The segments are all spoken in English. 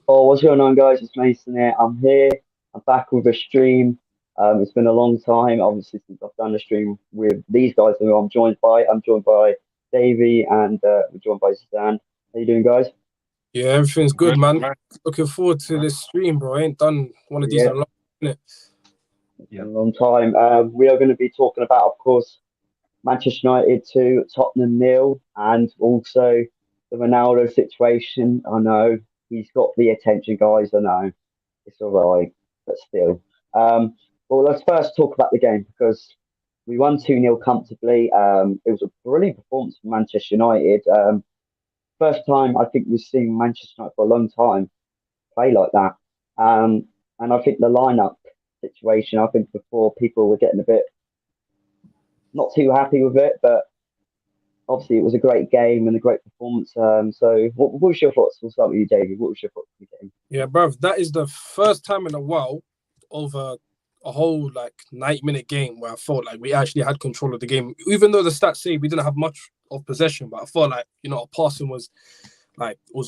Oh, what's going on, guys? It's Mason here. I'm here. I'm back with a stream. It's been a long time, obviously, since I've done a stream with these guys who I'm joined by. I'm joined by Davey and we're joined by Stan. How you doing, guys? Yeah, everything's good, man. Looking forward to this stream, bro. I ain't done one of these Yeah, in a long minute. it's been a long time. We are going to be talking about, of course, Manchester United 2, Tottenham nil, and also the Ronaldo situation. I know he's got the attention, guys. I know it's all right, but still. Um, well, let's first talk about the game because we won 2-0 comfortably. It was a brilliant performance from Manchester United. First time I think we've seen Manchester United for a long time play like that. Um, and I think the lineup situation, I think before people were getting a bit not too happy with it, but obviously it was a great game and a great performance. So what was your thoughts? We'll start with you, David. What was your thoughts on the game? Yeah, bro. That is the first time in a while over a whole like 90-minute game where I felt like we actually had control of the game. Even though the stats say we didn't have much of possession, but I felt like, our passing was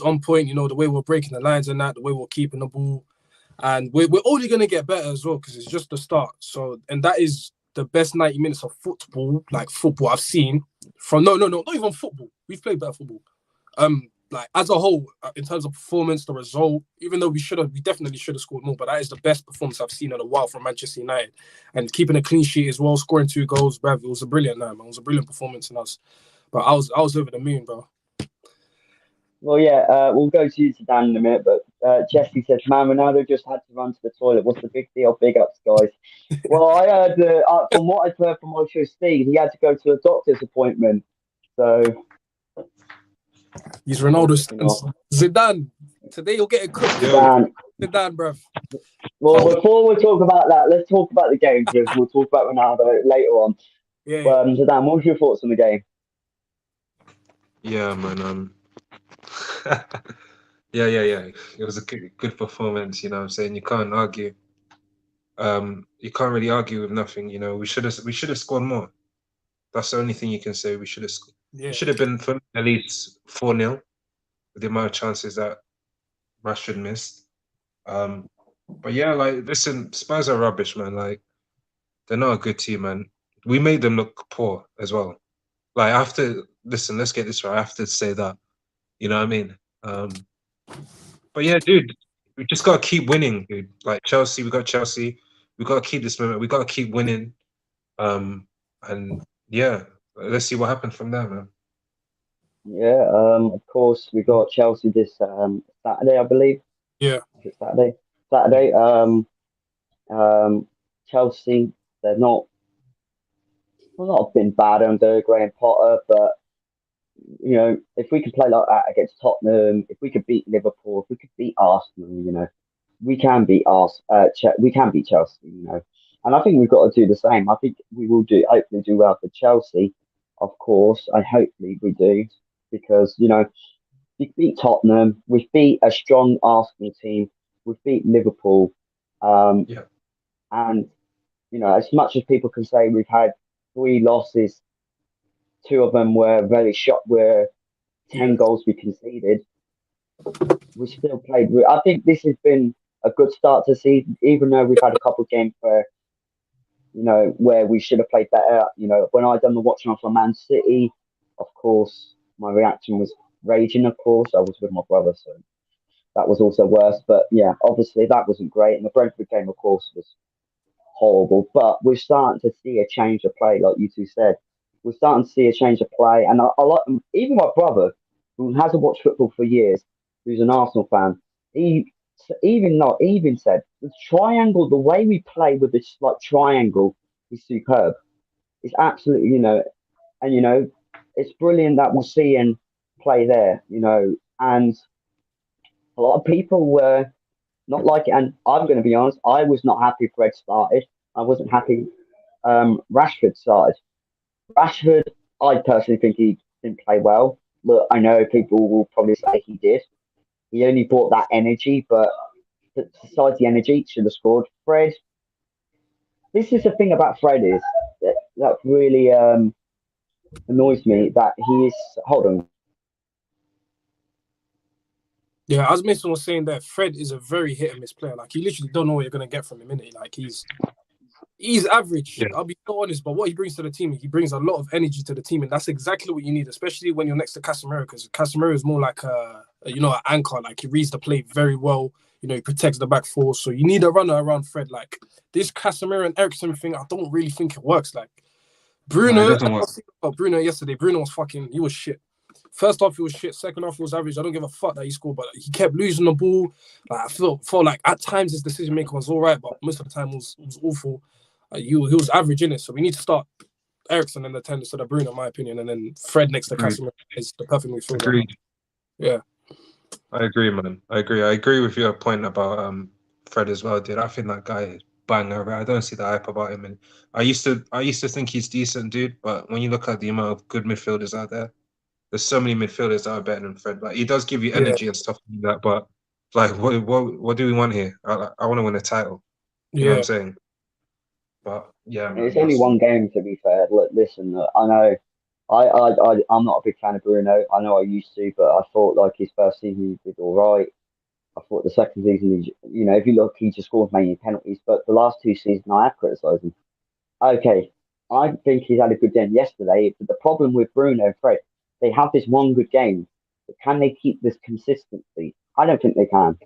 on point, the way we're breaking the lines and that, the way we're keeping the ball. And we're only gonna get better as well because it's just the start. So and that is the best 90 minutes of football, like football I've seen from no, not even football. We've played better football. Like as a whole, in terms of performance, the result, even though we definitely should have scored more, but that is the best performance I've seen in a while from Manchester United. And keeping a clean sheet as well, scoring 2 goals, bruv, it was a brilliant night, man. It was a brilliant performance in us. But I was over the moon, bro. Well, yeah, we'll go to you to Dan in a minute, but Jesse says, "Man, Ronaldo just had to run to the toilet. What's the big deal? Big ups, guys." Well, I heard from what I've heard from my show, Steve, he had to go to a doctor's appointment. So, He's Ronaldo you stands. know, Zidane. Today you'll get it cooked. Yo, Dan. Zidane, bruv. Well, Can't wait. before we talk about that, let's talk about the game because we'll talk about Ronaldo later on. Yeah, yeah. But so Dan, what was your thoughts on the game? yeah, man. Yeah. It was a good performance. You know what I'm saying? You can't argue. You can't really argue with nothing. We should have scored more. That's the only thing you can say. We should have. It Yeah. should have been for me, at least 4-0 with the amount of chances that Rashford missed. Um, but yeah, like listen, Spurs are rubbish, man. Like they're not a good team, man. We made them look poor as well. Like I have to listen. Let's get this right. I have to say that. You know what I mean? Um, but yeah, dude, we just gotta keep winning, dude. Like Chelsea, we got Chelsea. We gotta keep this moment. We gotta keep winning. Um, and yeah, let's see what happens from there, man. Yeah, of course, we got Chelsea this Saturday, I believe. Yeah. Is it Saturday? Saturday. Um, Chelsea, they're not, well, not been bad under Graham Potter, but if we could play like that against Tottenham, if we could beat Liverpool, if we could beat Arsenal, we can beat we can beat Chelsea, and I think we've got to do the same. I think we will hopefully do well for Chelsea, of course, and hopefully we do because we beat Tottenham, we've beat a strong Arsenal team, we've beat Liverpool, um, Yeah, and as much as people can say we've had 3 losses, two of them were very shot, were Yeah. 10 goals we conceded. We still played. I think this has been a good start to see, even though we've had a couple of games where we should have played better. When I done the watching on for Man City, of course, my reaction was raging. Of course, I was with my brother, so that was also worse. But yeah, obviously that wasn't great. And the Brentford game, of course, was horrible. But we're starting to see a change of play, like you two said. We're starting to see a change of play, and I like even my brother, who hasn't watched football for years, who's an Arsenal fan. He even said the triangle, the way we play with this like triangle is superb. It's absolutely, and it's brilliant that we're seeing play there, and a lot of people were not like it. And I'm going to be honest, I was not happy Fred started. I wasn't happy Rashford started. Rashford, I personally think he didn't play well. But I know people will probably say he did. He only brought that energy, but besides the energy, he should have scored. Fred, this is the thing about Fred is that really annoys me that he is. Hold on. Yeah, as Mason was saying there, Fred is a very hit and miss player. Like, you literally don't know what you're gonna get from him, innit? Like, he's average. Yeah. I'll be so honest, but what he brings to the team, he brings a lot of energy to the team, and that's exactly what you need, especially when you're next to Casemiro, because Casemiro is more like an anchor. Like, he reads the play very well. He protects the back four. So you need a runner around Fred. Like, this Casemiro and Eriksen thing, I don't really think it works. Like, No, it Bruno, doesn't I work. was thinking about Bruno yesterday. Bruno was he was shit. First half he was shit. Second half he was average. I don't give a fuck that he scored, but he kept losing the ball. Like, I felt like at times his decision making was all right, but most of the time it was awful. He was average in it. So we need to start Eriksen in the 10 instead of Bruno, in my opinion, and then Fred next to Agreed. Casemiro is the perfect midfielder. Agreed. Yeah. I agree, man. I agree with your point about Fred as well, dude. I think that guy is bang over. I don't see the hype about him, and I used to think he's decent, dude. But when you look at the amount of good midfielders out there, there's so many midfielders that are better than Fred. Like, he does give you energy and stuff like that, but like, what do we want here? I want to win a title. You know what I'm saying? But yeah, man, It's only one game, to be fair. Look, listen, I know I'm not a big fan of Bruno. I know I used to, but I thought like his first season he did all right. I thought the second season, if you look, he just scored mainly penalties. But the last two seasons, I have criticised him. Okay, I think he's had a good game yesterday. But the problem with Bruno and Fred, they have this one good game. But can they keep this consistency? I don't think they can.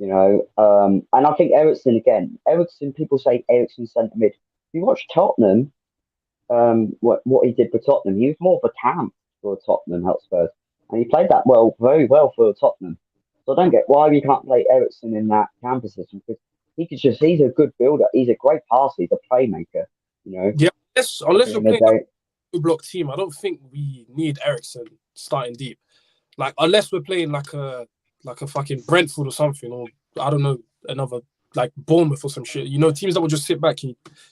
And I think Eriksen again. Eriksen, people say Eriksen centre mid. If you watch Tottenham, what he did for Tottenham, he was more of a cam for Tottenham Hotspurs, and he played that very well for Tottenham. So I don't get why we can't play Eriksen in that cam position, because he's a good builder, he's a great passer, he's a playmaker. Yeah, unless you're playing a two-block team, I don't think we need Eriksen starting deep. Like, unless we're playing like a fucking Brentford or something, or I don't know, another like Bournemouth or some shit. Teams that will just sit back.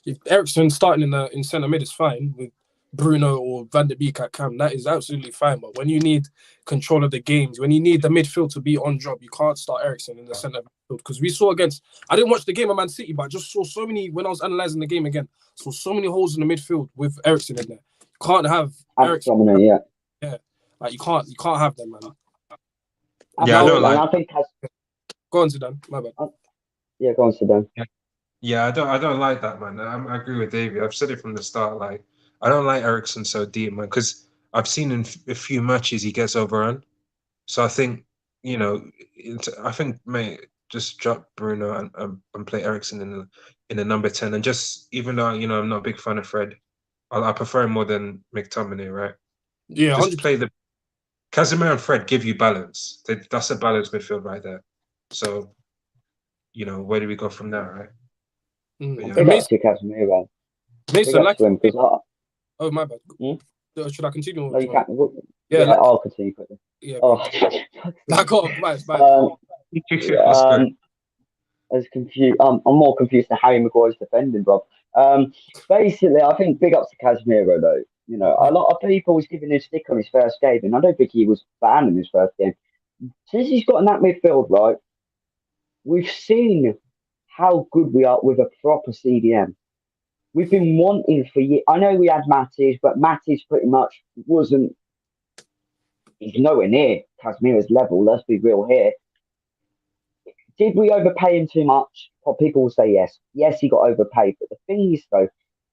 If Eriksen starting in centre mid is fine with Bruno or Van der Beek at cam, that is absolutely fine. But when you need control of the games, when you need the midfield to be on job, you can't start Eriksen in the centre midfield, because we saw I didn't watch the game of Man City, but I just saw so many when I was analysing the game again. Saw so many holes in the midfield with Eriksen in there. You can't have Eriksen. Yeah, like you can't have them, man. Yeah, I don't like. I think go on, Zidane. My bad. Yeah, go on, Zidane. Yeah, I don't like that, man. I agree with Davey. I've said it from the start. Like, I don't like Eriksen so deep, man, because I've seen in a few matches he gets overrun. So I think, mate, just drop Bruno and play Eriksen in the number 10, and just, even though I'm not a big fan of Fred, I prefer him more than McTominay, right? Yeah, just 100%. play the Casemiro and Fred give you balance. That's a balanced midfield right there. So, where do we go from there, right? Big up to Casemiro. Mason, like him, because oh, my bad. Should I continue? No, you can't. Yeah, I'll continue quickly. Yeah. Oh. As confused. I'm more confused than Harry Maguire's defending, bro. Basically, I think big ups to Casemiro, though. A lot of people was giving him stick on his first game, and I don't think he was banned in his first game. Since he's got in that midfield, right, we've seen how good we are with a proper CDM. We've been wanting for years. I know we had Mattis, but Mattis pretty much wasn't. He's nowhere near Casemiro's level. Let's be real here. Did we overpay him too much? Well, people will say yes. Yes, he got overpaid. But the thing is, though,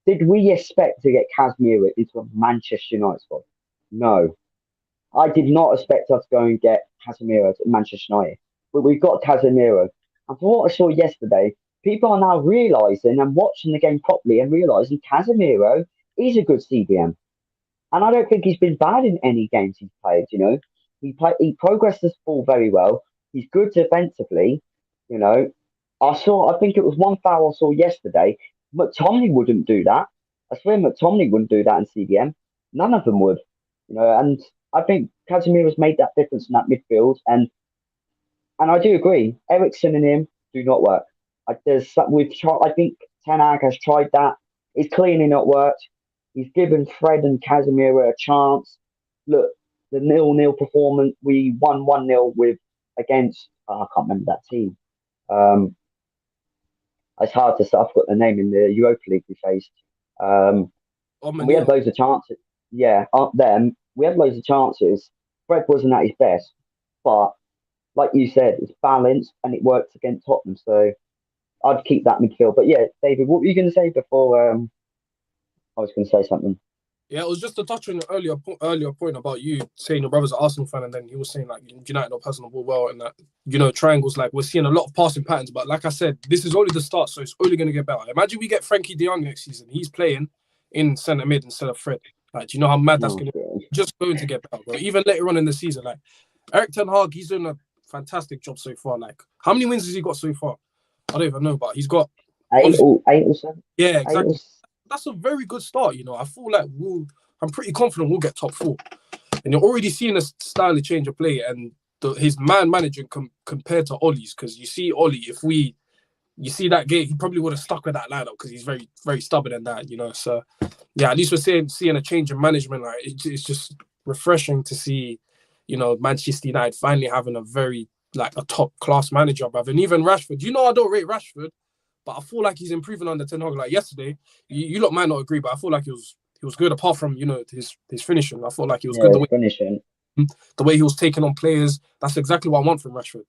did we expect to get Casemiro into a Manchester United squad? No. I did not expect us to go and get Casemiro to Manchester United. But we've got Casemiro. And from what I saw yesterday, people are now realising and watching the game properly and realising Casemiro is a good CDM. And I don't think he's been bad in any games he's played, He progressed this ball very well. He's good defensively, I think it was one foul I saw yesterday. McTominay wouldn't do that. I swear McTominay wouldn't do that in CDM. None of them would, and I think Casemiro's made that difference in that midfield. And I do agree, Eriksen and him do not work. I think Ten Hag has tried that. It's clearly not worked. He's given Fred and Casemiro a chance. Look, the 0-0 performance, we won 1-0 against, I can't remember that team. It's hard to say. I've got the name in the Europa League we faced. We had loads of chances. Yeah, up them. We had loads of chances. Fred wasn't at his best, but like you said, it's balanced and it works against Tottenham. So I'd keep that midfield. But yeah, David, what were you going to say before? I was going to say something. Yeah, it was just to touch on the earlier point about you saying your brother's an Arsenal fan, and then he was saying like United are passing the ball well, and that triangles, like we're seeing a lot of passing patterns. But like I said, this is only the start, so it's only going to get better. Imagine we get Frankie De Jong next season; he's playing in centre mid instead of Fred. Like, do you know how mad that's Oh, going to? God. Just going to get better, bro. Even later on in the season, like Eric Ten Hag, he's doing a fantastic job so far. Like, how many wins has he got so far? I don't even know, but he's got Eight or seven. yeah, Eight or exactly. That's a very good start. I feel like I'm pretty confident we'll get top four. And you're already seeing a style of change of play and his man managing compared to Ollie's. Because you see Ollie, you see that game, he probably would have stuck with that lineup because he's very, very stubborn in that. So yeah, at least we're seeing a change in management. Like it's just refreshing to see, Manchester United finally having a very like a top class manager, bruv. And even Rashford, I don't rate Rashford, but I feel like he's improving under Ten Hag. Like yesterday, you lot might not agree, but I feel like he was good apart from his finishing. I felt like he was good finishing. The way he was taking on players. That's exactly what I want from Rashford.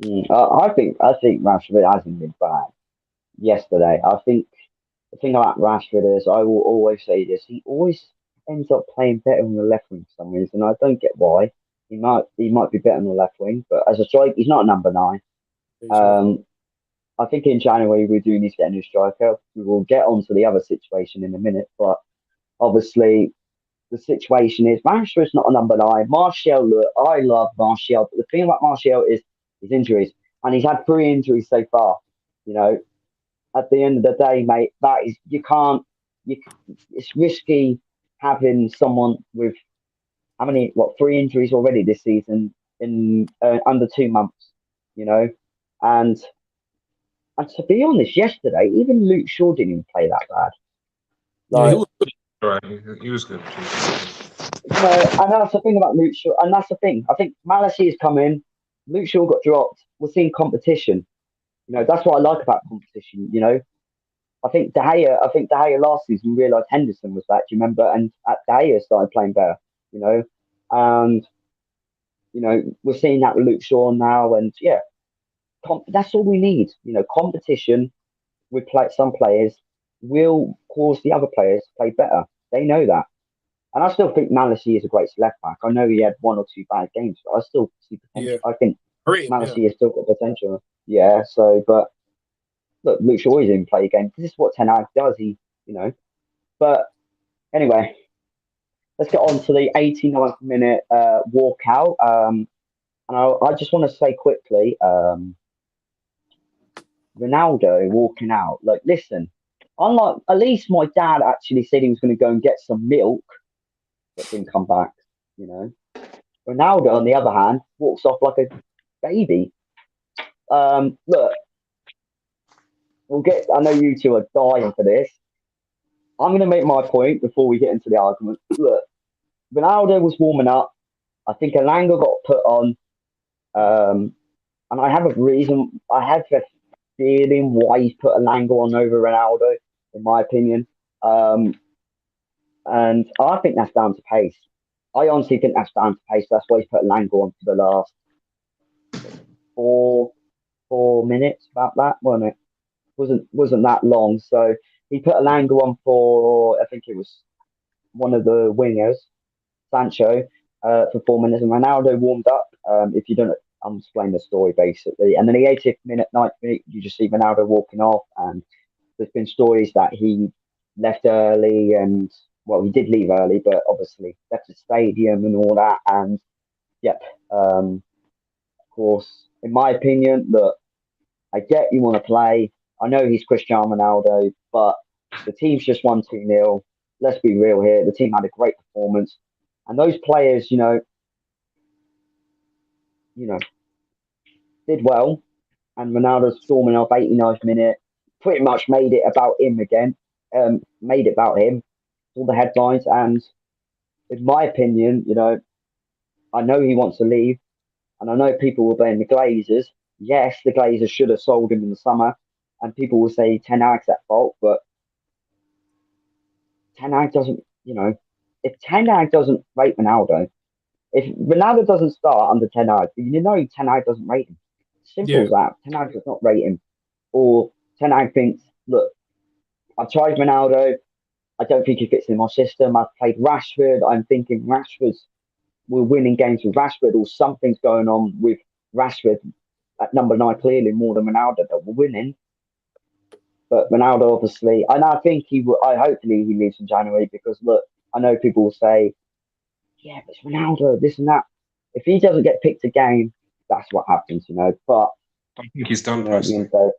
I think Rashford hasn't been bad yesterday. I think the thing about Rashford is, I will always say this: he always ends up playing better on the left wing for some reason. I don't get why. He might be better on the left wing, but as a striker, he's not a number 9. I think in January we do need to get a new striker. We will get onto the other situation in a minute, but obviously the situation is Rashford's not a number 9. Martial, look, I love Martial, but the thing about Martial is his injuries, and he's had 3 injuries so far. At the end of the day, mate, that is you can't. It's risky having someone with how many 3 injuries already this season in under 2 months. You know, and and to be honest, yesterday even Luke Shaw didn't even play that bad. Yeah, he was good. Right, he was good. And that's the thing about Luke Shaw, and that's the thing. I think Malacy has come in. Luke Shaw got dropped. We're seeing competition. That's what I like about competition. I think De Gea last season realised Henderson was that. Do you remember? And De Gea started playing better. And we're seeing that with Luke Shaw now, and yeah, that's all we need. Competition with some players will cause the other players to play better. They know that. And I still think Malacy is a great left back. I know he had 1 or 2 bad games, but I still see potential. Yeah. I think Malacy has still got potential. Yeah. So, but look, Luke Shaw didn't play a game. This is what Ten Hag does. But anyway, let's get on to the 89th minute walkout. And I just want to say quickly, Ronaldo walking out. Like, listen, unlike at least my dad actually said he was going to go and get some milk, but didn't come back. Ronaldo, on the other hand, walks off like a baby. Look, I know you two are dying for this. I'm going to make my point before we get into the argument. Look, Ronaldo was warming up. I think Alanga got put on. And I have a reason. I have a feeling why he's put Alanga on over Ronaldo, in my opinion. And I think that's down to pace. I honestly think that's down to pace. That's why he's put Alanga on for the last 4 minutes, about that, wasn't it? Wasn't that long. So he put Alanga on for, I think it was one of the wingers, Sancho, for 4 minutes, and Ronaldo warmed up. If you don't, I'm explaining the story basically. And then the 80th minute, 90th minute, you just see Ronaldo walking off, and there's been stories that he left early, and well, he did leave early, but obviously left the stadium and all that. And yep, of course, in my opinion, look, I get you want to play. I know he's Cristiano Ronaldo, but the team's just won 2-0. Let's be real here. The team had a great performance. And those players, did well. And Ronaldo storming off 89th minute, pretty much made it about him again. Made it about him. All the headlines. And in my opinion, I know he wants to leave. And I know people will blame the Glazers. Yes, the Glazers should have sold him in the summer. And people will say Ten Hag's at fault. But Ten Hag doesn't, if Ten Hag doesn't rate Ronaldo, If Ronaldo doesn't start under Ten Hag, you know Ten Hag doesn't rate him. Simple Yeah. as that. Ten Hag does not rate him. Or Ten Hag thinks, look, I've tried Ronaldo. I don't think he fits in my system. I've played Rashford. I'm thinking we're winning games with Rashford, or something's going on with Rashford at number 9 clearly more than Ronaldo, but we're winning. But Ronaldo, obviously, and I think he will. Hopefully he leaves in January because look, I know people will say, yeah, but it's Ronaldo, this and that. If he doesn't get picked again, that's what happens, you know. But I think he's done at the end personally.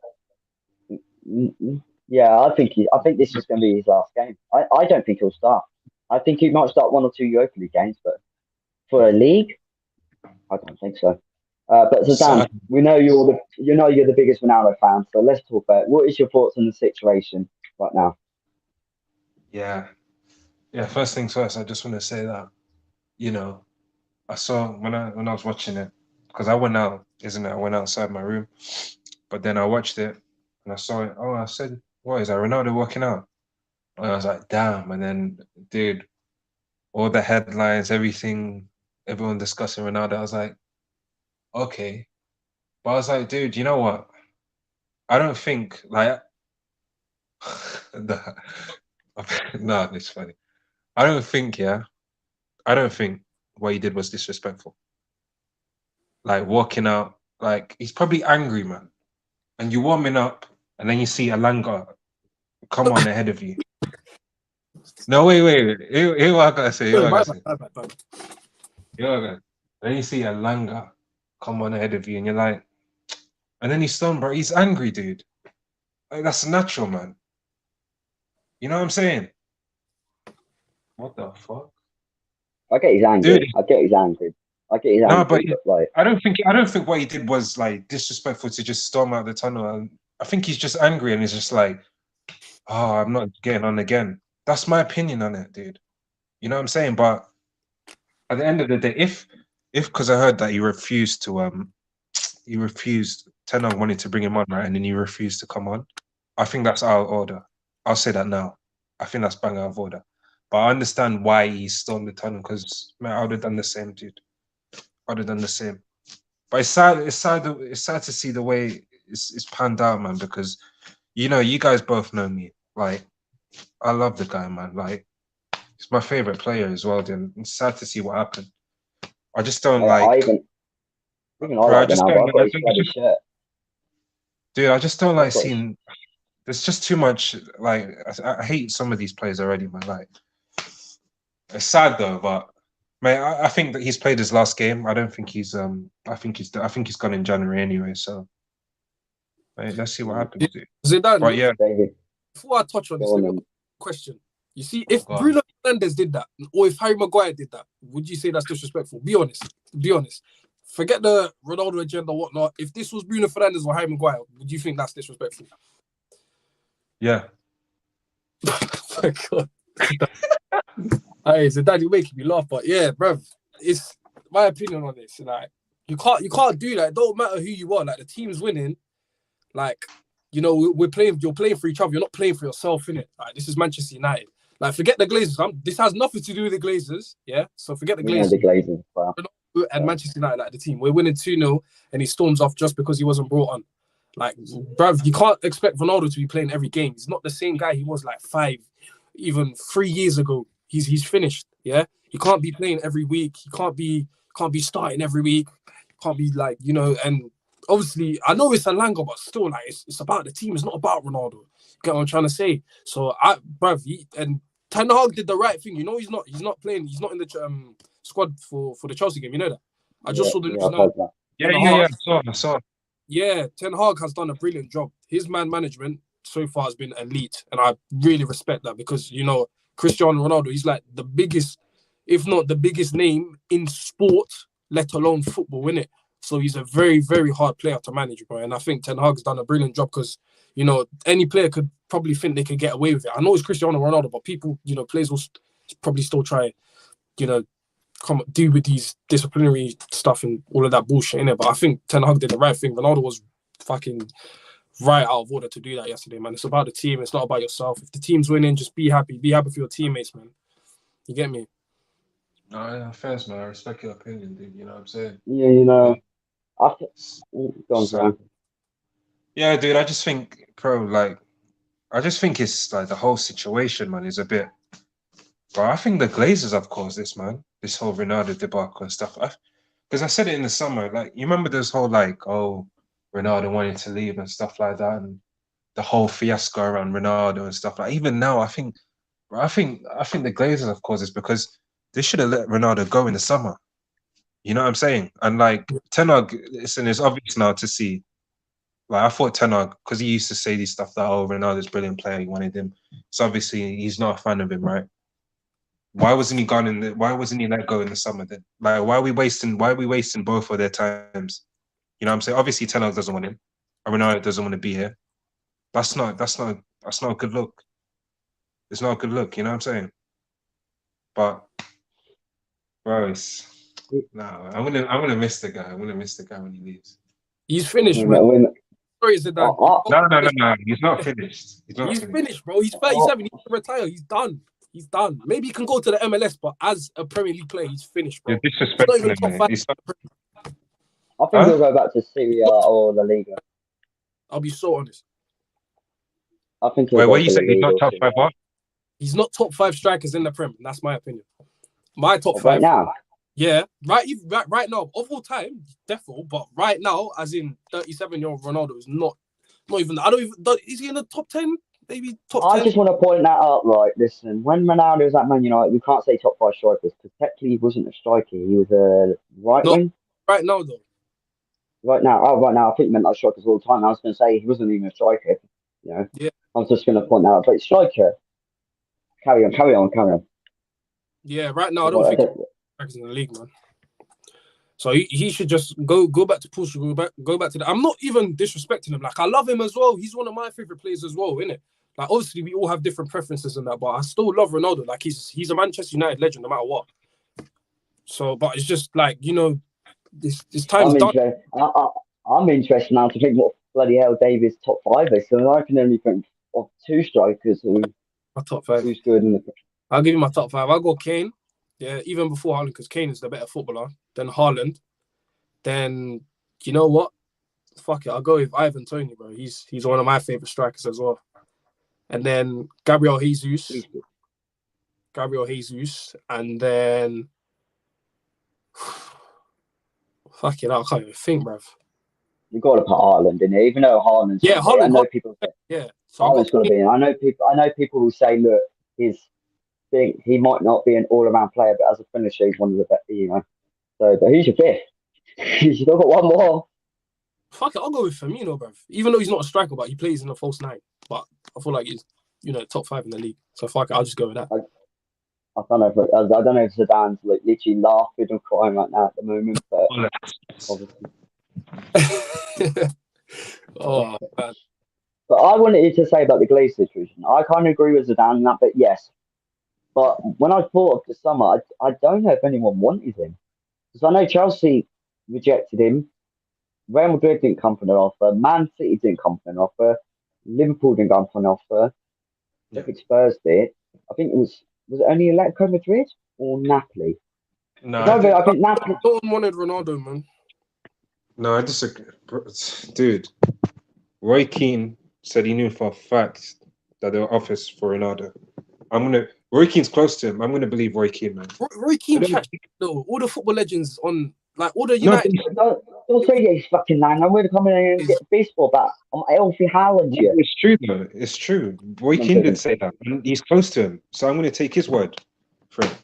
of the day, yeah, I think this is going to be his last game. I don't think he'll start. I think he might start 1 or 2 Europa League games, but for a league, I don't think so. But So, Zidane, you're the biggest Ronaldo fan, so let's talk about it. What is your thoughts on the situation right now? yeah. Yeah, first things first, I just want to say that, you know, I saw when I was watching it, because I went out, isn't it? I went outside my room, but then I watched it and I saw it. Oh, I said, what is that? Ronaldo walking out? And I was like, damn. And then, dude, all the headlines, everything, everyone discussing Ronaldo, I was like, okay. But I was like, dude, you know what? I don't think like the, no, it's funny. I don't think, yeah. I don't think what he did was disrespectful. Like walking out, like he's probably angry, man. And you're warming up, and then you see Alanga come on ahead of you. No, wait. Here what I gotta say. Here Sorry, what I gotta say. my bad. Here what I gotta. Then you see Alanga come on ahead of you, and you're like, and then he's stunned, bro. He's angry, dude. Like, that's natural, man. You know what I'm saying? What the fuck, I get he's angry. dude? No, but But like, I don't think what he did was like disrespectful to just storm out the tunnel. And I think he's just angry and he's just like, oh, I'm not getting on again. That's my opinion on it, dude. You know what I'm saying? But at the end of the day, if because I heard that he refused Ten Hag wanted to bring him on, right? And then he refused to come on. I think that's out of order. I'll say that now. I think that's bang out of order. But I understand why he stormed the tunnel because man, I would have done the same, dude. I would have done the same. But it's sad. It's sad to see the way it's panned out, man. Because you know, you guys both know me. Like, I love the guy, man. Like, he's my favorite player as well. Then it's sad to see what happened. I just don't I like, even I bro. I like just Ronaldo. don't. I've got his bloody shirt. Dude, I just don't like I've got his. seeing. There's just too much. Like, I hate some of these players already, man. Like, it's sad though, but mate, I think that he's played his last game. I don't think he's. I think he's gone in January anyway. So, mate, let's see what happens, dude. But Zidane, yeah, David, before I touch on go this, on let me ask then. a question. You see, if go on. Bruno Fernandes did that, or if Harry Maguire did that, would you say that's disrespectful? Be honest. Be honest. Forget the Ronaldo agenda, whatnot. If this was Bruno Fernandes or Harry Maguire, would you think that's disrespectful? Yeah. My God. Hey, Zidane, you're making me laugh, but yeah, bruv, it's my opinion on this. Like, you can't do that. It don't matter who you are. Like, the team's winning. Like, you know, we're playing. You're playing for each other. You're not playing for yourself, innit? Like, this is Manchester United. Like, forget the Glazers. This has nothing to do with the Glazers. Yeah, so forget the We know Glazers. the Glazers, bro. And Manchester United, like the team, we're winning 2-0, and he storms off just because he wasn't brought on. Like, bruv, you can't expect Ronaldo to be playing every game. He's not the same guy he was like 5, even 3 years ago. He's finished. Yeah, he can't be playing every week. He can't be starting every week. Can't be like, you know. And obviously, I know it's a Langa, but still, like, it's about the team. It's not about Ronaldo. You get what I'm trying to say? So, bruv, and Ten Hag did the right thing. You know, he's not playing. He's not in the squad for the Chelsea game. You know that. I just saw the news I've now. heard that. Yeah. I saw. Yeah, Ten Hag has done a brilliant job. His man management so far has been elite, and I really respect that because, you know, Cristiano Ronaldo, he's like the biggest, if not the biggest name in sport, let alone football, innit? So he's a very, very hard player to manage, bro. And I think Ten Hag's done a brilliant job because, you know, any player could probably think they could get away with it. I know it's Cristiano Ronaldo, but people, you know, players will probably still try, you know, do with these disciplinary stuff and all of that bullshit in it. But I think Ten Hag did the right thing. Ronaldo was fucking right out of order to do that yesterday, man. It's about the team. It's not about yourself. If the team's winning, just be happy. Be happy for your teammates, man. You get me? No, yeah, first, man. I respect your opinion, dude. You know what I'm saying? Yeah, you know, I th- go on, So, Sam. yeah, dude, I just think, bro, like, I just think it's like the whole situation, man, is a bit. But I think the Glazers have caused this, man. This whole Ronaldo debacle and stuff. Because I said it in the summer, like, you remember this whole, like, oh, Ronaldo wanting to leave and stuff like that, and the whole fiasco around Ronaldo and stuff like. Even now, I think the Glazers have caused this because they should have let Ronaldo go in the summer. You know what I'm saying? And like Ten Hag, listen, it's obvious now to see. Like I thought Ten Hag, because he used to say these stuff that oh Ronaldo's a brilliant player, he wanted him. So obviously he's not a fan of him, right? Why wasn't he gone in the? Why wasn't he let go in the summer then? Like why are we wasting? Why are we wasting both of their times? You know what I'm saying? Obviously Ten Hag doesn't want him. And Ronaldo doesn't want to be here. That's not a good look. It's not a good look. You know what I'm saying? But bro, no, I'm gonna miss the guy. I'm gonna miss the guy when he leaves. He's finished, When, man. when, Sorry, I, Zidane. I, No. He's not finished. He's not He's finished. finished, bro. He's 37. He can retire. He's done. He's done. Maybe he can go to the MLS, but as a Premier League player, he's finished, You're bro. He's not disrespecting even him, top mate. five. I think Huh? he'll go back to Syria or La Liga. I'll be so honest. I think he'll Wait, go what you to La say? He's Liga not or top Syria. five what? He's not top five strikers in the Prem. That's my opinion. My top But right five. now, Yeah, right now, of all time, defo. But right now, as in 37-year-old Ronaldo is not even. I don't even. Is he in the top 10? Maybe top I 10. just want to point that out. Right, listen, when Ronaldo was at Man United, we can't say top five strikers because technically he wasn't a striker. He was a right Not wing. right now though. Right now, I think he meant like strikers all the time. I was going to say he wasn't even a striker. You know, Yeah, I was just going to point that out. But striker, carry on. yeah. Right now, I don't Well, think he's in the league, man. So he should just go back to Portugal, go back to the. I'm not even disrespecting him. Like I love him as well. He's one of my favorite players as well, innit? Like obviously we all have different preferences and that, but I still love Ronaldo. Like he's a Manchester United legend no matter what. So, but it's just like this time's I'm done. interested. I'm interested now to think what bloody hell David's top five is. So I can only think of two strikers My top five. who's good in the. I'll give you my top five. I'll go Kane. Yeah, even before Haaland, because Kane is the better footballer. Then Haaland. Then you know what? Fuck it. I'll go with Ivan Toney, bro. He's one of my favorite strikers as well. And then Gabriel Jesus. And then fuck it, I can't even think, bruv. You've got to put Haaland in there, even though Haaland's Yeah, going to be. I Haaland. know people say Yeah. So I got Haaland's going to be in. I know people who say, look, he might not be an all-around player, but as a finisher, he's one of the best. You know. So, but who's your fifth? You still got one more. fuck it, I'll go with Firmino, bruv. Even though he's not a striker, but he plays in a false nine. But I feel like he's top five in the league. So fuck it, I'll just go with that. I don't know. I don't know if Zidane's like literally laughing and crying right now at the moment, but obviously. Oh man. But I wanted to say about the Glaze situation. I kind of agree with Zidane in that, but yes. But when I thought of the summer, I don't know if anyone wanted him because I know Chelsea rejected him. Real Madrid didn't come for an offer. Man City didn't come for an offer. Liverpool didn't come for an offer. I think Spurs did. I think was it only Atletico Madrid or Napoli? No, I think Napoli. No one wanted Ronaldo, man. no, I disagree, dude. Roy Keane said he knew for a fact that there were offers for Ronaldo. Roy Keane's close to him. I'm gonna believe Roy Keane, man. Roy Keane chat though. All the football legends on like all the No, United. Don't say he's fucking lying. I'm going to come in and get the baseball bat. I'm Elfie Howland here. it's true though. It's true. Roy Keane did say that, and he's close to him. So I'm gonna take his word for it.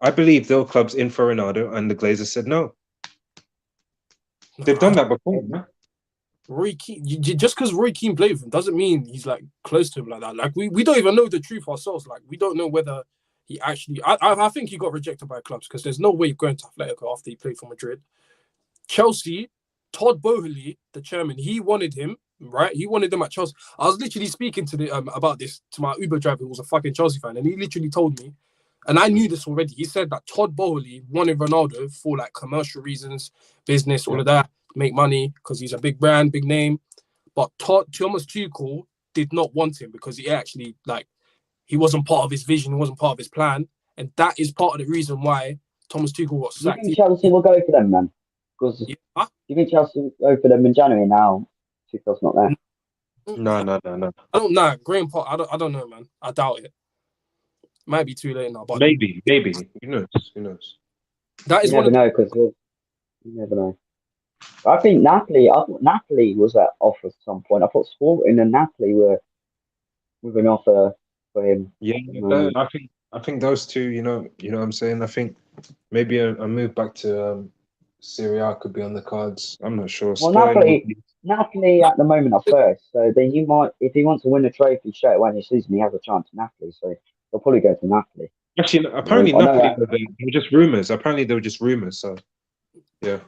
I believe there were clubs in for Ronaldo, and the Glazers said no. They've done that before. Man. Roy Keane, just because Roy Keane played with him doesn't mean he's like close to him like that. Like we don't even know the truth ourselves. Like we don't know whether he actually. I think he got rejected by clubs because there's no way you're going to Atletico after he played for Madrid. Chelsea, Todd Boehly, the chairman, he wanted him. Right, he wanted him at Chelsea. I was literally speaking to the about this to my Uber driver who was a fucking Chelsea fan, and he literally told me, and I knew this already. He said that Todd Boehly wanted Ronaldo for like commercial reasons, business, all of that, make money because he's a big brand, big name. But Thomas Tuchel did not want him because he actually he wasn't part of his vision, he wasn't part of his plan, and that is part of the reason why Thomas Tuchel got Do you sacked. think Chelsea will go for them then? Because do Yeah. you think Chelsea will go for them in January now? Tuchel's not there. No. I don't know. Graham Potter, I don't know, man. I doubt it. Might be too late now, but Maybe. Who knows? that You is one never of the, know because you never know. I think Napoli. I thought Napoli was at offer at some point. I thought Sporting and Napoli were with an offer for him. Yeah, At the moment. I think those two, what I'm saying. I think maybe a move back to Serie A could be on the cards. I'm not sure. Well, Sporting would be, Napoli at the moment are first. So then you might, if he wants to win a trophy straight away in the season, he has a chance at Napoli. So he'll probably go to Napoli. actually apparently I know Napoli that they were just rumors. Apparently they were just rumors. So yeah,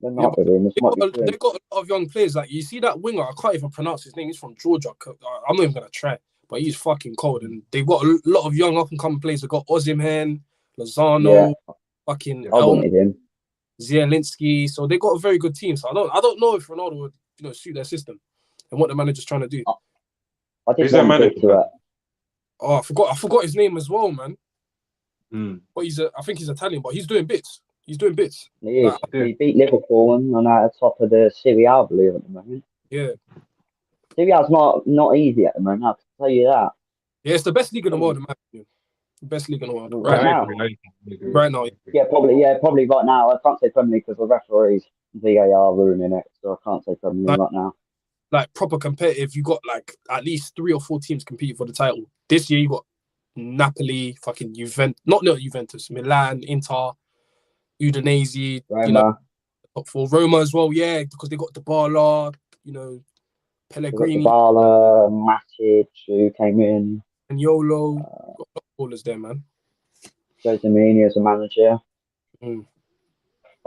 they're yeah, not with him. This might be they true. got a lot of young players. Like you see that winger, I can't even pronounce his name. He's from Georgia. I'm not even gonna try, but he's fucking cold. And they've got a lot of young up and coming players. They've got Osimhen, Yeah, Lozano, fucking I wanted him. Zielinski. So they got a very good team. So I don't know if Ronaldo would suit their system and what the manager's trying to do. I did who's their want manager? it to. Oh, I forgot his name as well, man. Hmm. But I think he's Italian, but he's doing bits. He's doing bits. He is. Like, Yeah. He beat Liverpool and on the top of the Serie A, I believe, at the moment. yeah. Serie A's not easy at the moment. I can tell you that. Yeah, it's the best league in the world, in my opinion. The best league in the world. Right Right, now. I agree. right now. Yeah, probably right now. I can't say Premier League because the referees, VAR ruining it, so I can't say Premier League right now. Like proper competitive, you got like at least 3 or 4 teams competing for the title. This year you got Napoli, fucking Juventus, not Juventus, Milan, Inter, Udinese, Roma, top 4. Roma as well, yeah, because they got Dybala, we got Pellegrini, Dybala, Matic, who came in, and Yolo. Got a lot of ballers there, man. Jose Mourinho as a manager. Mm.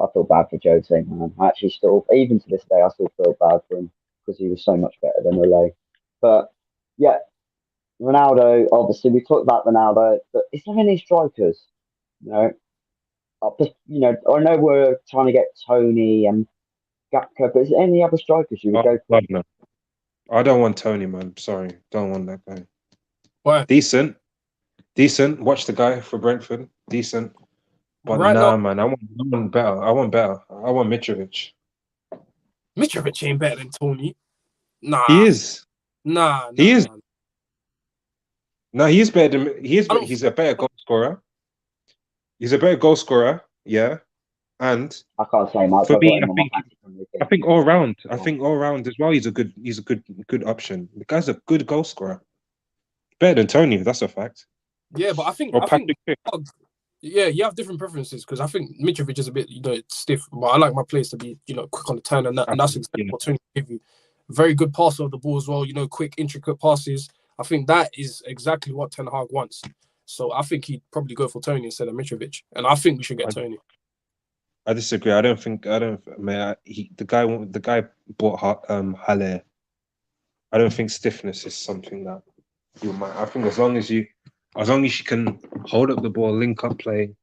I feel bad for Jose, man. I actually still, even to this day, I still feel bad for him because he was so much better than Ole. But yeah, Ronaldo, obviously, we talked about Ronaldo, but is there any strikers? You know, I know we're trying to get Tony and Gakpo, but is there any other strikers you would go for? God, no. I don't want Tony, man. Sorry, don't want that guy. Why? Decent. Watch the guy for Brentford. Decent. But Right nah, now, man, I want better. I want Mitrovic. Mitrovic ain't better than Tony. Nah. He is. Nah. He is. Nah. No, he is better than he is. I don't- He's a better goal scorer. He's a better goal scorer. Yeah, and I can't say much. for I've got me, him on my fantasy Premier League I team. think all round. I think all round as well. He's a good option. The guy's a good goal scorer. Better than Tony. That's a fact. Yeah, but I think Or Patrick Schick. yeah, you have different preferences because I think Mitrovic is a bit stiff, but I like my players to be quick on the turn, and that's exactly what Tony give you. Very good passer of the ball as well. Quick, intricate passes. I think that is exactly what Ten Hag wants. So I think he'd probably go for Tony instead of Mitrovic, and I think we should get Tony. I disagree. The guy bought Halle. I don't think stiffness is something that you might. I think as long as you can hold up the ball, link up play,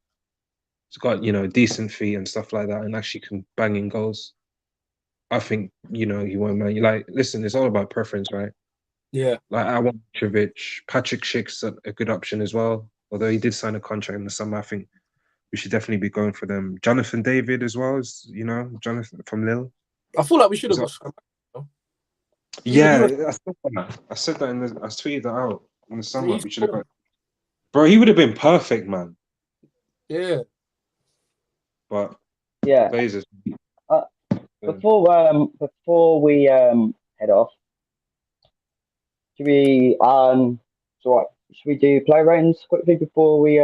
it's got decent feet and stuff like that, and actually can bang in goals. I think you won't man. Listen, it's all about preference, right? Yeah. Like I want Mitrovic. Patrick Schick's a good option as well. Although he did sign a contract in the summer, I think we should definitely be going for them. Jonathan David as well, Jonathan from Lille. I feel like we should have got. Yeah, I said that I tweeted that out in the summer. He's We should have got. Bro, he would have been perfect, man. Yeah. But Yeah. phases. Before we head off, should we do play ratings quickly before we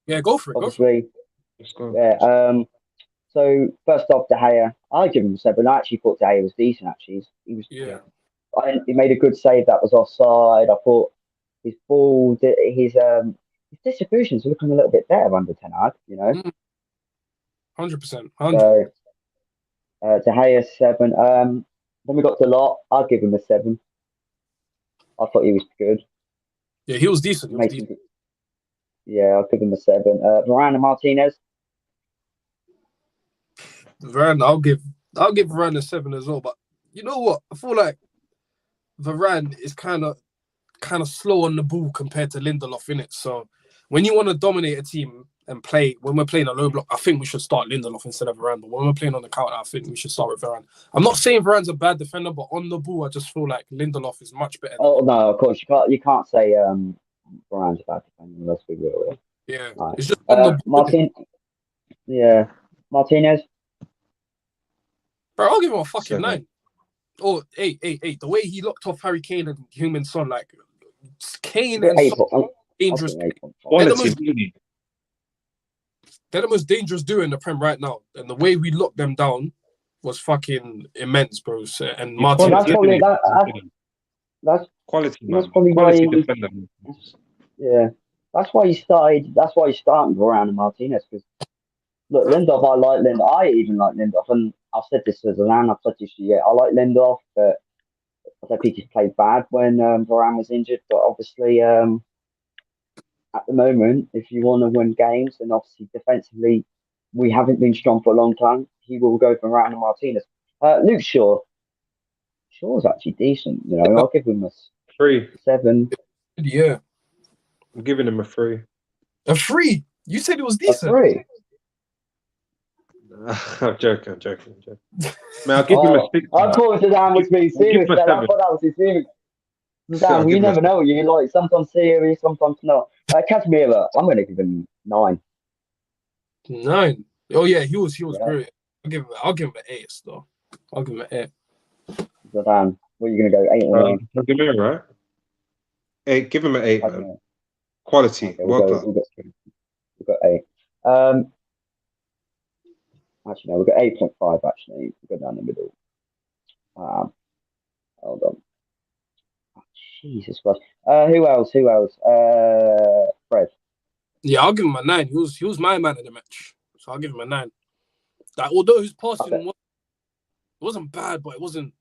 Yeah, go for it. obviously Let's go. yeah so first off, De Gea, I give him a 7. I actually thought De Gea was decent. Actually, he was. Yeah. He made a good save that was offside. I thought his ball, his distributions are looking a little bit better under Ten Hag. 100%. So De Gea 7. Then we got Delort. I'll give him a 7. I thought he was good. Yeah, he was decent. Yeah, I'll give him a 7. Varane and Martinez. Varane, I'll give Varane a 7 as well. But you know what? I feel like Varane is kind of slow on the ball compared to Lindelof, innit? So when you want to dominate a team and play, when we're playing a low block, I think we should start Lindelof instead of Varane. But when we're playing on the counter, I think we should start with Varane. I'm not saying Varane's a bad defender, but on the ball, I just feel like Lindelof is much better. Oh no, of course you can't say Brian's a bad defender. Let's be real. Yeah, Right. it's just on the ball. Martinez. Bro, I'll give him a fucking 7. 9. Oh, 8. The way he locked off Harry Kane and Heung-min Son, like Kane and Son, dangerous. They're the most dangerous duo in the Prem right now, and the way we locked them down was fucking immense, bro. And Martinez. That's quality, man. That's probably Quality why. defender. Yeah, that's why you started. That's why you started Varane and Martinez. Because look, Lindelof, I like Lindelof. I even like Lindelof, and I've said this to Zidane. I've said this to you. I like Lindelof, but I think he just played bad when Varane was injured. But obviously, at the moment, if you want to win games, and obviously defensively, we haven't been strong for a long time. He will go for Varane and Martinez. Luke Shaw's actually decent. You know, I'll give him a 3. 7. Yeah, I'm giving him a 3. a 3. You said it was A decent. 3. I'm joking. Man, I'll give him a 6. I thought Zidane was being serious. I'll give him a I 7. thought that was his serious. I'll Zidane, give you him a never 7. know. You like sometimes serious, sometimes not. Casemiro, I'm going to give him 9. 9. Oh yeah, he was Yeah. great. I'll give him an 8 though. I'll give him an 8. Zidane, what are you going to go? 8 or 9? Casemiro, right? 8. Give him an 8, man. Quality. Okay, World we'll class. we've got 8. Actually, no, we've got 8.5. Actually, we'll go down the middle. Hold on. Oh, Jesus Christ. Who else? Fred. Yeah, I'll give him a 9. He was my man of the match, so I'll give him a 9. Like, although his passing wasn't bad, but it wasn't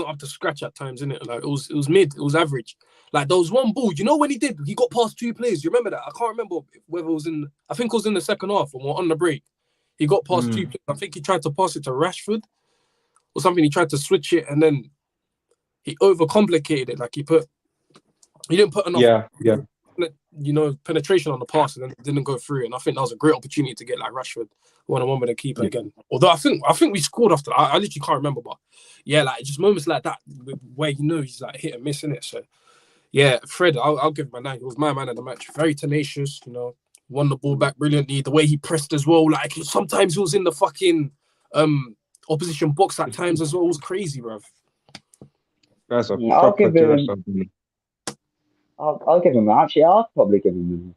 up to scratch at times, innit? Like it was mid, it was average. Like there was one ball, you know when he got past 2 players. You remember that? I can't remember whether it was I think it was in the second half when we were on the break. He got past 2 players. I think he tried to pass it to Rashford or something. He tried to switch it and then he overcomplicated it. Like he didn't put enough penetration on the pass and then it didn't go through. And I think that was a great opportunity to get like Rashford 1-on-1 with the keeper again. Although I think we scored after that. I literally can't remember, but yeah, like just moments like that where he's like hit and miss in it. So yeah, Fred, I'll give him a 9. He was my man of the match. Very tenacious, won the ball back brilliantly. The way he pressed as well, like sometimes he was in the fucking opposition box at times as well. It was crazy, bruv. That's a I'll proper give him. Actually, I'll probably give him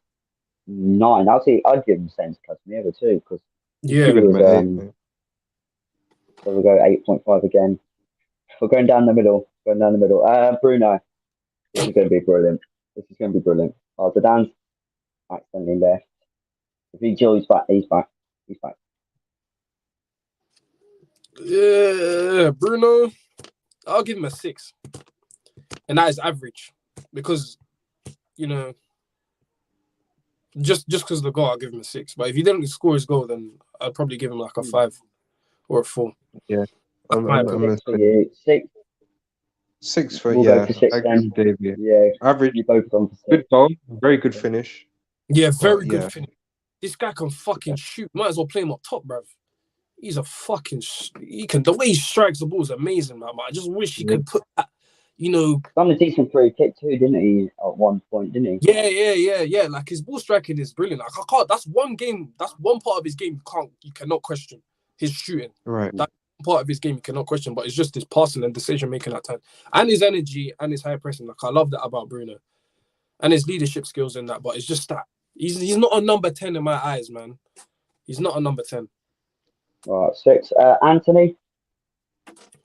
9. I'd give him same as Casemiro too, because yeah, so we'll go 8.5 again. We're going down the middle. Bruno. This is going to be brilliant. Oh, Zidane's accidentally left. If he joins back, he's back. Yeah, Bruno. I'll give him a 6, and that is average because just because of the goal, I'll give him a 6. But if he didn't score his goal, then I'd probably give him like a 5 or a 4. Yeah, I'm 6. 6 for We'll go for 6 then. Yeah, Average. You both on for 6. Good goal. Very good finish. Yeah, very good finish. This guy can fucking shoot. Might as well play him up top, bruv. He's a fucking. The way he strikes the ball is amazing, man. I just wish he could put that. Done a decent free kick too, didn't he? At one point, didn't he? Yeah. Like his ball striking is brilliant. Like I can't. That's one part of his game you cannot question. His shooting. Right. That part of his game you cannot question, but it's just his passing and decision making at times, and his energy and his high pressing. Like I love that about Bruno, and his leadership skills in that. But it's just that he's not a number 10 in my eyes, man. He's not a number 10. Right, 6. Anthony.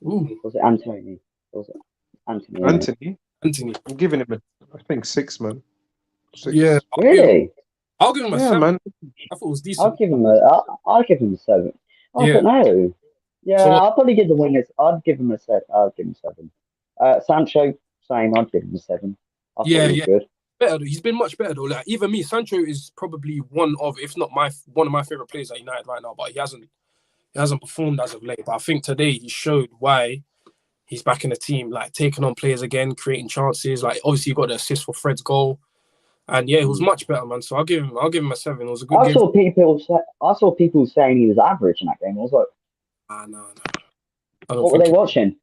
Ooh. Was it Anthony? Anthony. Anthony. I'm giving him I think 6, man. 6. Yeah. Really? I'll give him a 7. Man. I thought it was decent. I'll give him a 7. I don't know. Yeah, so I'll probably give the winners. I'd give him a 7. I'll give him 7. Sancho, same. I'd give him a 7. Good. Better though. He's been much better though. Like even me, Sancho is probably one of my favorite players at United right now. But he hasn't performed as of late. But I think today he showed why he's back in the team, like taking on players again, creating chances. Like obviously you got the assist for Fred's goal. And yeah, it was much better, man. So I'll give him a 7. It was a good I game. I saw people saying he was average in that game. I was like, No. I don't what were think they watching?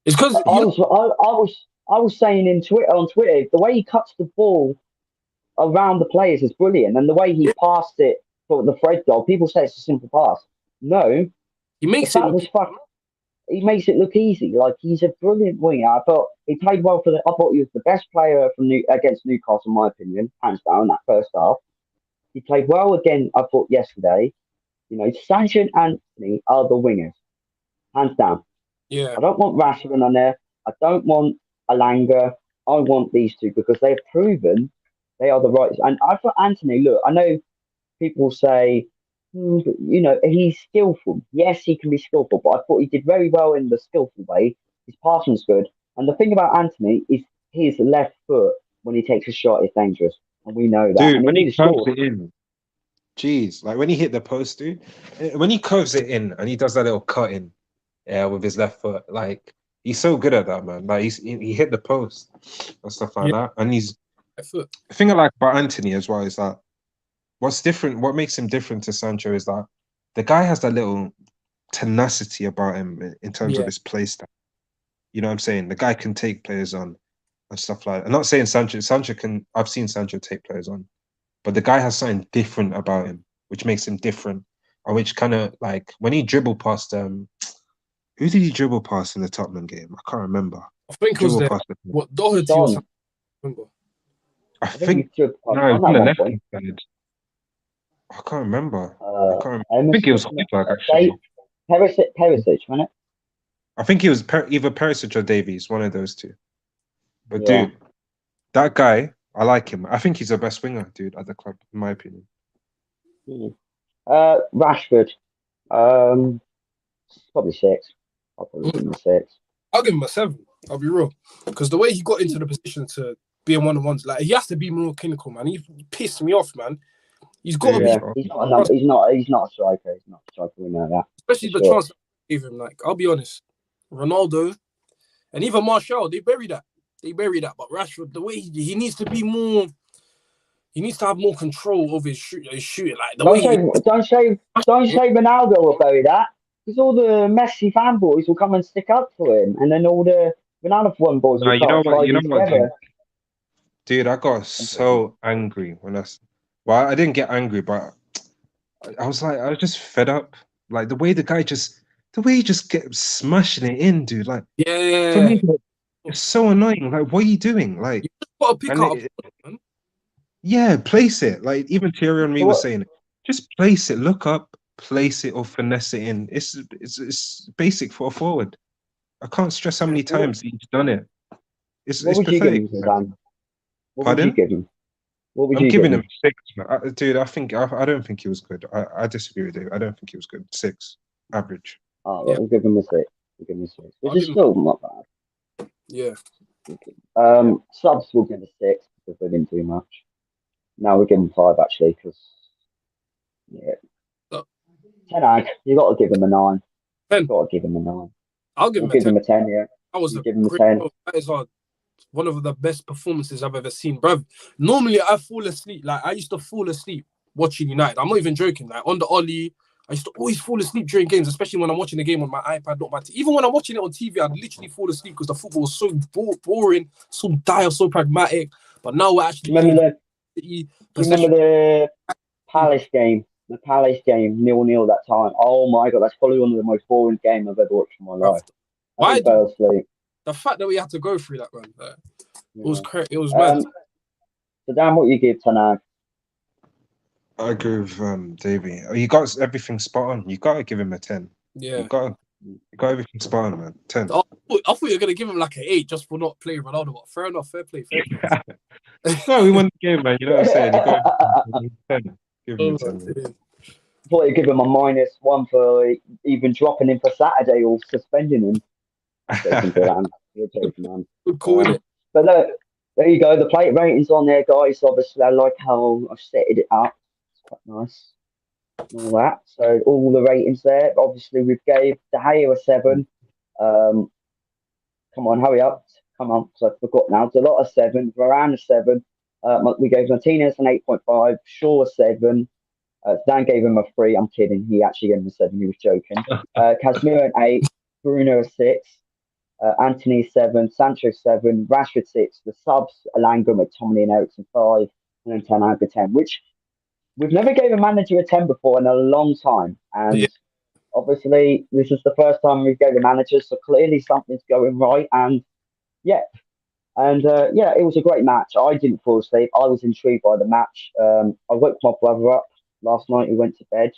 it's because I was saying on Twitter, the way he cuts the ball around the players is brilliant, and the way he passed it for the Fred goal, people say it's a simple pass. No, he the makes it fact look. was fuck. He makes it look easy. Like he's a brilliant winger. I thought he played well for the. I thought he was the best player against Newcastle, in my opinion, hands down. That first half, he played well again. I thought yesterday. You know, Sancho and Anthony are the wingers, hands down. Yeah, I don't want Rashford on there. I don't want Alanga. I want these two because they've proven they are the right. And I thought Anthony. Look, I know people say, you know, he's skillful. Yes, he can be skillful, but I thought he did very well in the skillful way. His passing's good. And the thing about Anthony is his left foot, when he takes a shot, is dangerous. And we know that. Dude, And when he he needs curves score. it in, jeez, like when he hit the post, dude, when he curves it in and he does that little cut in, yeah, with his left foot, like he's so good at that, man. Like he hit the post and stuff like yeah. that. And he's Left foot. the thing I like about Anthony as well is that what's different, what makes him different to Sancho is that the guy has that little tenacity about him in terms of Yeah, his play style. You know what I'm saying? The guy can take players on and stuff like that. I'm not saying Sancho can, I've seen Sancho take players on, but the guy has something different about him, which makes him different. And which kind of like when he dribbled past who did he dribble past in the Tottenham game? I can't remember. I think it was Dribble the past what Doherty or Son, something. I remember. I I think think he took no, it was on on at the one left point. hand side. I can't remember. I think it Emerson, was Højbjerg actually. Perisic, wasn't it? I think he was either Perisic or Davies, one of those two. But Yeah. dude, that guy, I like him. I think he's the best winger, dude, at the club, in my opinion. Rashford, probably 6. I'll probably give him a 6. I'll give him a 7. I'll be real, because the way he got into the position to be in one-on-ones, like he has to be more clinical, man. He pissed me off, man. He's got to be, Yeah, he's not a number. He's not a striker. He's not a striker. We know that. especially For the sure. chance they gave him. Like, I'll be honest, Ronaldo and even Martial, they bury that. But Rashford, the way he needs to be more, he needs to have more control over his shooting. Like the way Don't say Ronaldo will bury that, because all the Messi fanboys will come and stick up for him, and then all the Ronaldo boys No, will start you know sliding what, together. dude, I got so angry when well, I didn't get angry, but I was just fed up. Like the way he just gets smashing it in, dude. Like for yeah, me, it's so annoying. Like, what are you doing? Like, you just got to pick and out. Man. yeah, place it. Like even Thierry Henry So was what? saying, just place it, look up, place it, or finesse it in. It's basic for a forward. I can't stress how many times he's done it. What It's would you give pathetic, him, man. Suzanne? What would you Pardon? give him? What would I'm you give giving him him? 6, man. Dude. I don't think he was good. I disagree with you. I don't think he was good. 6, average. Oh, Yeah, we'll give him a 6. We'll give him a 6, I'll which give is him. still not bad. Yeah, Subs will give a 6 because they didn't do much. Now we'll give him 5 actually, because yeah, so, 10. You got to give him a 9. 10. Got to give him a 9. I'll give We'll him a give 10. him a 10. Yeah, That was you a give him a great 10. goal. That is one of the best performances I've ever seen, bro. Normally, I fall asleep. Like I used to fall asleep watching United. I'm not even joking. Like on the Ollie, I used to always fall asleep during games, especially when I'm watching the game on my iPad, not my TV. Even when I'm watching it on TV, I'd literally fall asleep because the football was so boring, so dire, so pragmatic. But now we're actually playing Do you remember possession. the Palace game? The Palace game, 0-0 that time. Oh my god, that's probably one of the most boring games I've ever watched in my life. I Why fell asleep. the fact that we had to go through that, man? It was Yeah. crazy. It was mad. So Dan, what you give Tanag? I agree with Davey. You got everything spot on. You got to give him a 10. Yeah. You got everything spot on, man. 10. I thought you were gonna give him like an 8 just for not playing Ronaldo. But fair enough, fair play. No, we won the game, man. You know what I'm saying? You got him 10. Give him a 10. Man. I thought you'd give him a -1 for even dropping him for Saturday or suspending him. You're joking, man. Good call, innit? But no, there you go. The plate ratings on there, guys. Obviously, I like how I've set it up. It's quite nice. And all that. So all the ratings there. Obviously, we've gave De Gea a 7. Come on, hurry up. Come on, because I forgot now. It's a lot of 7. Varane a 7. We gave Martinez an 8.5, Shaw a 7. Dan gave him a 3. I'm kidding. He actually gave him a 7. He was joking. Casemiro an 8, Bruno a 6, Anthony 7, Sancho 7, Rashford 6. The subs, Alanga, McTominay and Ericsson 5, and then Ten Hag a 10, which we've never gave a manager a 10 before in a long time. Yeah. And obviously, this is the first time we've gave a manager, so clearly something's going right. And yeah, it was a great match. I didn't fall asleep. I was intrigued by the match. I woke my brother up last night. He went to bed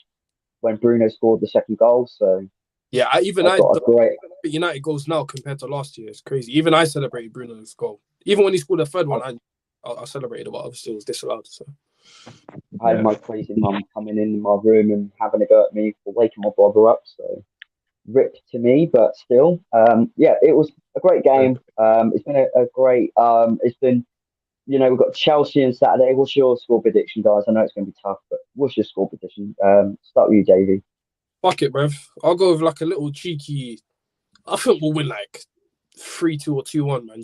when Bruno scored the second goal. So Yeah, I got a great. United goals now compared to last year. It's crazy. Even I celebrated Bruno's goal. Even when he scored the third one, I celebrated, but obviously it was disallowed. So I had my crazy mum coming in my room and having a go at me for waking my brother up. So rip to me, but still, it was a great game. It's been a great. It's been, we've got Chelsea on Saturday. What's your score prediction, guys? I know it's going to be tough, but what's your score prediction? Start with you, Davey. fuck it, bruv. I'll go with like a little cheeky. I think we'll win like 3-2 or 2-1, man.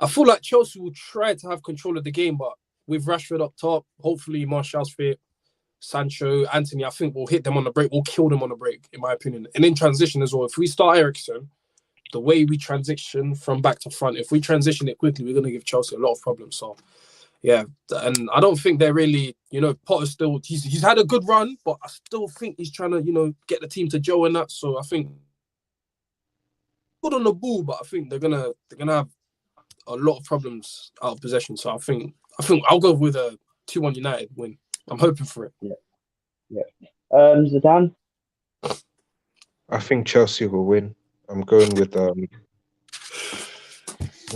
I feel like Chelsea will try to have control of the game, but with Rashford up top, hopefully Martial's fit, Sancho, Anthony, I think we'll hit them on the break. We'll kill them on the break, in my opinion. And in transition as well. If we start Eriksen, the way we transition from back to front, if we transition it quickly, we're going to give Chelsea a lot of problems. So, yeah. And I don't think they're really, Potter's still, he's had a good run, but I still think he's trying to, get the team to gel and that. So I think good on the ball, but I think they're gonna have a lot of problems out of possession. So I think I'll go with a 2-1 United win. I'm hoping for it. Yeah. Zidane? I think Chelsea will win. I'm going with Zidane,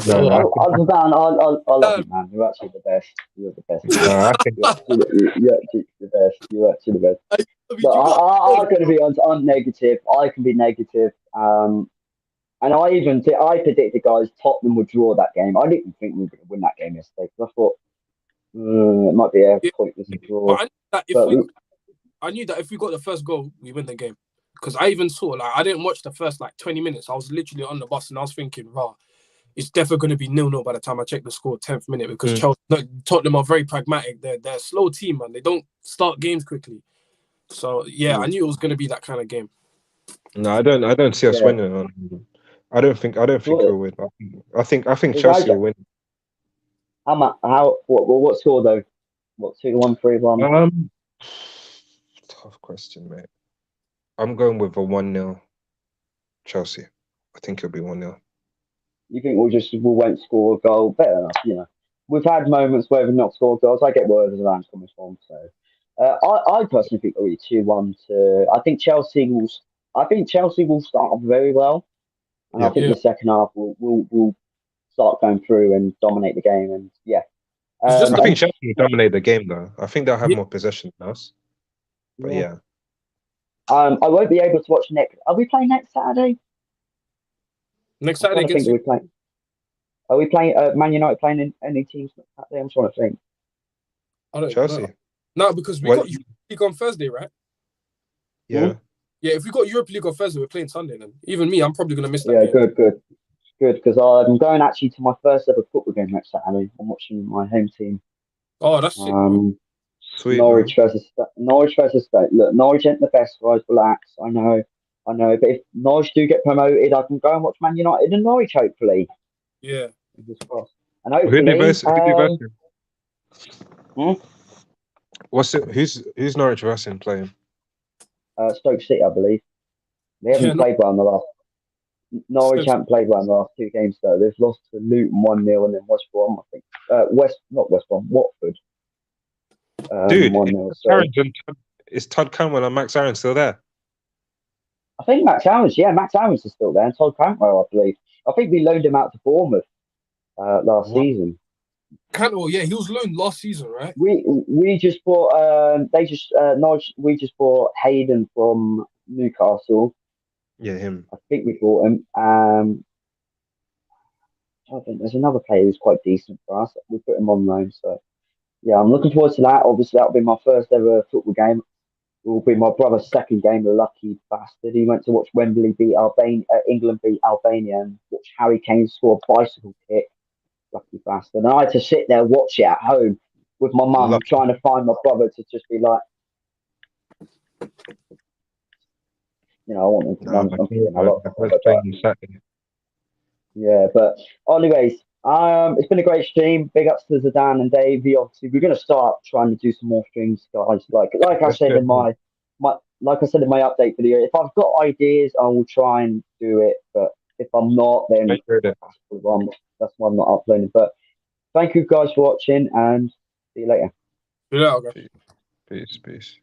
I love you, man. You're actually the best. You're the best. I think You're actually the best. You're actually the best. But I'm going to be on negative. I can be negative. And I predicted, guys, Tottenham would draw that game. I didn't think we were going to win that game yesterday because I thought it might be a pointless draw. I knew that if we got the first goal, we win the game. Because I even saw, I didn't watch the first 20 minutes. I was literally on the bus and I was thinking, it's definitely going to be 0-0 by the time I check the score 10th minute because Tottenham are very pragmatic. They're a slow team, man. They don't start games quickly. So I knew it was going to be that kind of game. No, I don't see us winning. I don't think we'll win. I think Chelsea will win. What score though? What 2-1, 3-1? Tough question, mate. I'm going with a 1-0 Chelsea. I think it'll be 1-0. You think we won't score a goal? Fair enough, We've had moments where we've not scored goals. I get where the Rams coming from. So I personally think it'll be 2-1 to. I think Chelsea will start off very well, and I think the second half will start going through and dominate the game. And I think Chelsea will dominate the game though. I think they'll have more possession than us. But I won't be able to watch next. Are we playing next Saturday? Next Saturday against Are we playing Man United playing in any teams next Saturday? I'm trying to think. I don't Chelsea. Know. No, because we got Europa League on Thursday, right? Yeah. Mm-hmm. Yeah, if we got Europa League on Thursday, we're playing Sunday then. Even me, I'm probably going to miss that game. Yeah, good. Because I'm going actually to my first ever football game next Saturday. I'm watching my home team. Oh, that's sick. Sweet. Norwich versus Stoke. Look, Norwich ain't the best, guys. Relax. I know. But if Norwich do get promoted, I can go and watch Man United and Norwich, hopefully. Yeah. And hopefully, Who's Norwich versus playing? Stoke City, I believe. They haven't played well in the last. Norwich haven't played well in the last 2 games though. They've lost to Luton 1-0 and then West Brom, I think. Not West Brom, Watford. Dude, 1-0, is Todd Cantwell and Max Aaron still there? I think Max Aaron's is still there, and Todd Cantwell, I believe. I think we loaned him out to Bournemouth last season. Cantwell, he was loaned last season, right? We just bought Norwich. We just bought Hayden from Newcastle. Yeah, him. I think we bought him. I think there's another player who's quite decent for us. We put him on loan, so I'm looking forward to that. Obviously, that'll be my first ever football game. It will be my brother's second game. The lucky bastard. He went to watch Wembley beat England beat Albania, and watch Harry Kane score a bicycle kick lucky bastard. And I had to sit there, watch it at home with my mum, Lucky. trying to find my brother to just be like, I want him to. Nah, I'm lucky, kidding. I man. love The my first brother, but playing Saturday. yeah. But anyways, it's been a great stream. Big ups to Zidane and Davey. Obviously, we're gonna start trying to do some more streams, guys. Like I Let's said do it, in man. my like I said in my update video, if I've got ideas, I will try and do it. But if I'm not, then Let's do it. that's why I'm not uploading. But thank you guys for watching, and see you later. Yeah, okay. Peace, peace.